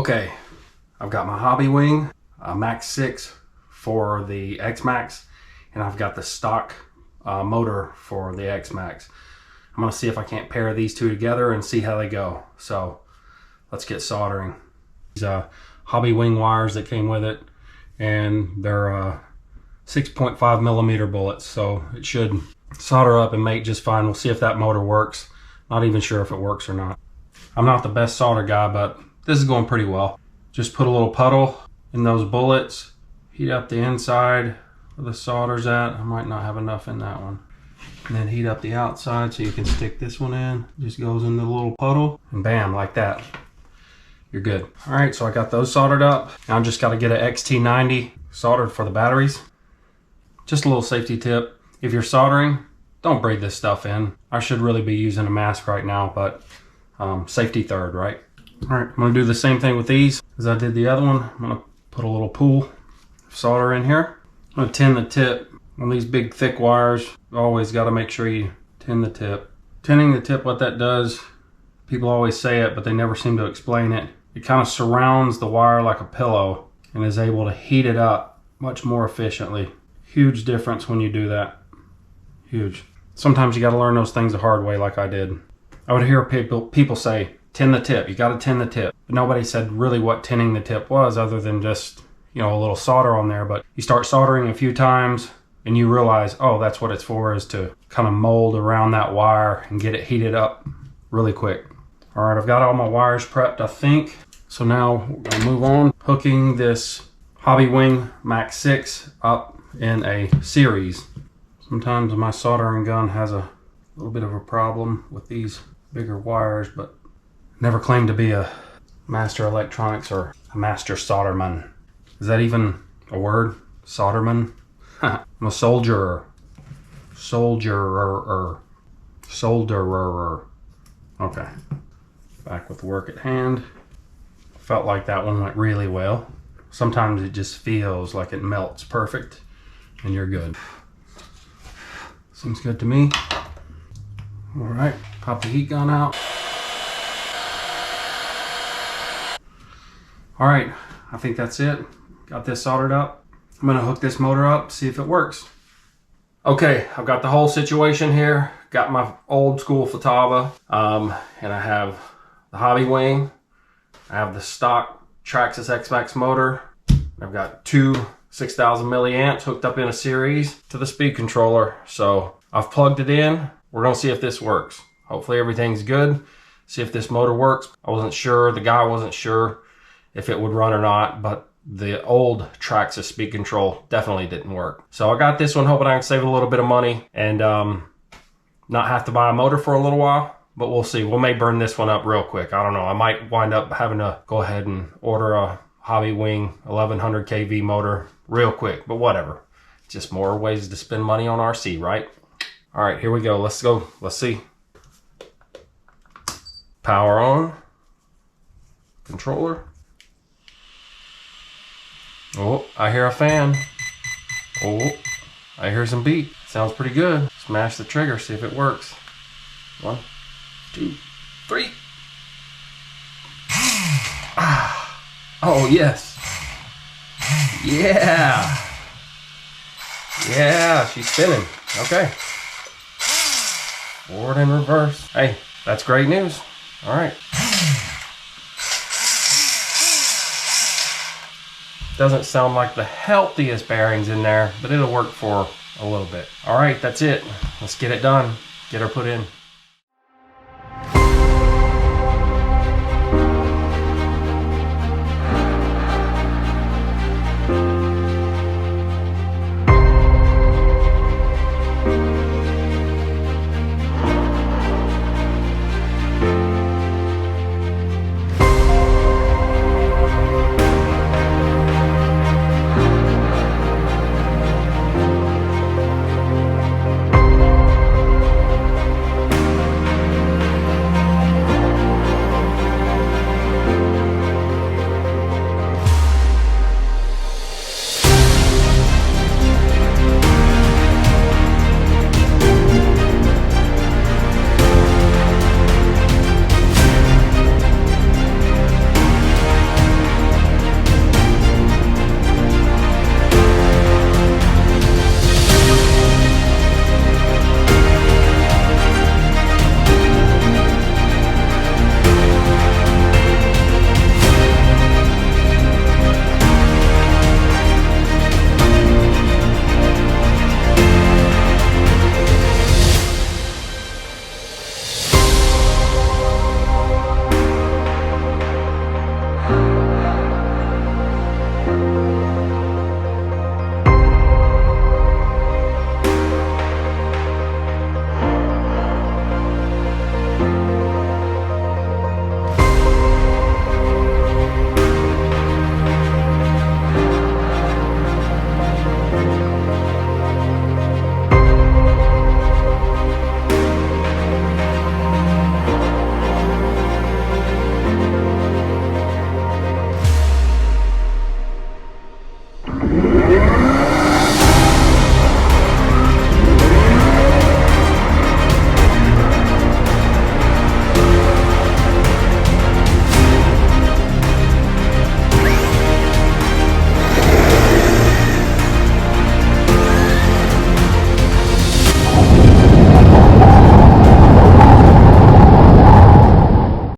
Okay, I've got my Hobbywing Max6 for the Xmaxx, and I've got the stock motor for the Xmaxx. I'm gonna see if I can't pair these two together and see how they go. So let's get soldering. These Hobbywing wires that came with it, and they're 6.5 millimeter bullets, so it should solder up and make just fine. We'll see if that motor works. Not even sure if it works or not. I'm not the best solder guy, but this is going pretty well. Just put a little puddle in those bullets, heat up the inside where the solder's at. I might not have enough in that one. And then heat up the outside so you can stick this one in. Just goes in the little puddle, and bam, like that. You're good. All right, so I got those soldered up. Now I just got to get an XT90 soldered for the batteries. Just a little safety tip. If you're soldering, don't braid this stuff in. I should really be using a mask right now, but safety third, right? All right, I'm gonna do the same thing with these as I did the other one. I'm gonna put a little pool of solder in here. I'm gonna tin the tip. On these big thick wires, you always gotta make sure you tin the tip. Tinning the tip, what that does, people always say it, but they never seem to explain it. It kind of surrounds the wire like a pillow and is able to heat it up much more efficiently. Huge difference when you do that. Huge. Sometimes you gotta learn those things the hard way like I did. I would hear people say, tin the tip, you gotta tin the tip. But nobody said really what tinning the tip was other than just, you know, a little solder on there. But you start soldering a few times and you realize, oh, that's what it's for, is to kind of mold around that wire and get it heated up really quick. All right, I've got all my wires prepped, I think. So now we're gonna move on. Hooking this Hobbywing Max6 up in a series. Sometimes my soldering gun has a little bit of a problem with these bigger wires, but never claimed to be a master electronics or a master solderman. Is that even a word? Solderman? I'm a soldier. Solderer. Okay. Back with work at hand. Felt like that one went really well. Sometimes it just feels like it melts perfect and you're good. Seems good to me. All right, pop the heat gun out. All right, I think that's it. Got this soldered up. I'm gonna hook this motor up, see if it works. Okay, I've got the whole situation here. Got my old school Futaba, and I have the Hobbywing. I have the stock Traxxas Xmaxx motor. I've got two 6,000 milliamps hooked up in a series to the speed controller. So I've plugged it in. We're gonna see if this works. Hopefully everything's good. See if this motor works. I wasn't sure, the guy wasn't sure if it would run or not, but the old Traxxas speed control definitely didn't work. So I got this one hoping I can save a little bit of money and not have to buy a motor for a little while, but we'll see. We may burn this one up real quick. I don't know. I might wind up having to go ahead and order a Hobbywing 1100 kV motor real quick, but whatever. Just more ways to spend money on RC, right? All right, here we go. Let's go. Let's see. Power on. Controller. Oh, I hear a fan. Oh, I hear some beat. Sounds pretty good. Smash the trigger, see if it works. 1, 2, 3. Ah. Oh, yes. Yeah. Yeah, she's spinning. Okay. Forward and reverse. Hey, that's great news. All right. Doesn't sound like the healthiest bearings in there, but it'll work for a little bit. All right, that's it. Let's get it done. Get her put in.